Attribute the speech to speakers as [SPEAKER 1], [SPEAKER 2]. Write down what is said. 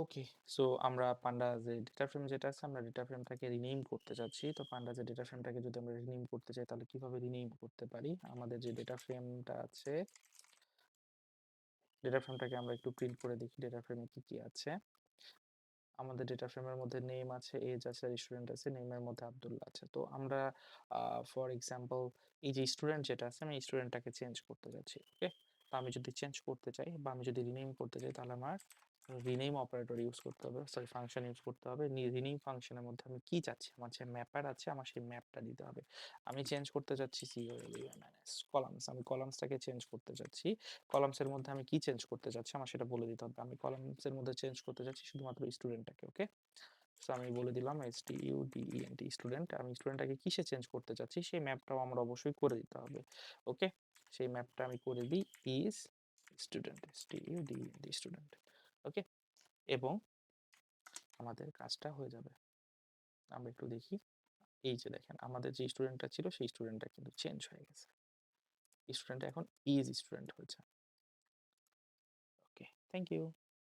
[SPEAKER 1] ওকে। So আমরা পান্ডা যে data frame যেটা আছে আমরা ডেটা ফ্রেমটাকে রিনেম করতে চাচ্ছি। তো পান্ডা যে ডেটা ফ্রেমটাকে যদি আমরা রিনেম করতে চাই তাহলে কিভাবে রিনেম করতে পারি? আমাদের যে ডেটা ফ্রেমটা আছে, ডেটা ফ্রেমটাকে আমরা একটু প্রিন্ট করে দেখি ডেটা ফ্রেমে কি, কি আছে। আমাদের ডেটা ফ্রেমের মধ্যে নেম আছে, এজ আছে, আর স্টুডেন্ট আছে। নেমের মধ্যে আব্দুল্লাহ আছে। তো আমরা ফর এক্সাম্পল এই যে স্টুডেন্ট যেটা আছে আমি স্টুডেন্টটাকে চেঞ্জ করতে যাচ্ছি। ওকে? তো আমি যদি চেঞ্জ করতে চাই বা আমি যদি রিনেম করতে চাই তাহলে আমার রিনেম অপারেটর ইউজ করতে হবে, সরি ফাংশন ইউজ করতে হবে। রিনেম ফাংশনের মধ্যে আমি কি চাচ্ছি, আমার যে ম্যাপার আছে আমার সেই ম্যাপটা দিতে হবে। আমি চেঞ্জ করতে চাচ্ছি COLMNS কলামস, আমি কলামসটাকে চেঞ্জ করতে চাচ্ছি। কলামসের মধ্যে আমি কি চেঞ্জ করতে চাচ্ছি আমার সেটা বলে দিতে হবে। আমি কলামসের মধ্যে চেঞ্জ করতে চাচ্ছি শুধুমাত্র স্টুডেন্টটাকে। ওকে? সো আমি বলে দিলাম STUDENT স্টুডেন্ট। আমি স্টুডেন্টটাকে কিসে চেঞ্জ করতে চাচ্ছি সেই ম্যাপটাও আমার অবশ্যই করে দিতে হবে। ওকে? সেই ম্যাপটা আমি করে দিই ইজ স্টুডেন্ট, STUDENT স্টুডেন্ট। ওকে? এবং আমাদের কাজটা হয়ে যাবে। আমরা একটু দেখি। এই যে দেখেন আমাদের যে স্টুডেন্টটা ছিল সেই স্টুডেন্টটা কিন্তু চেঞ্জ হয়ে গেছে। স্টুডেন্ট এখন ইজ স্টুডেন্ট হয়েছে। ওকে, থ্যাংক ইউ।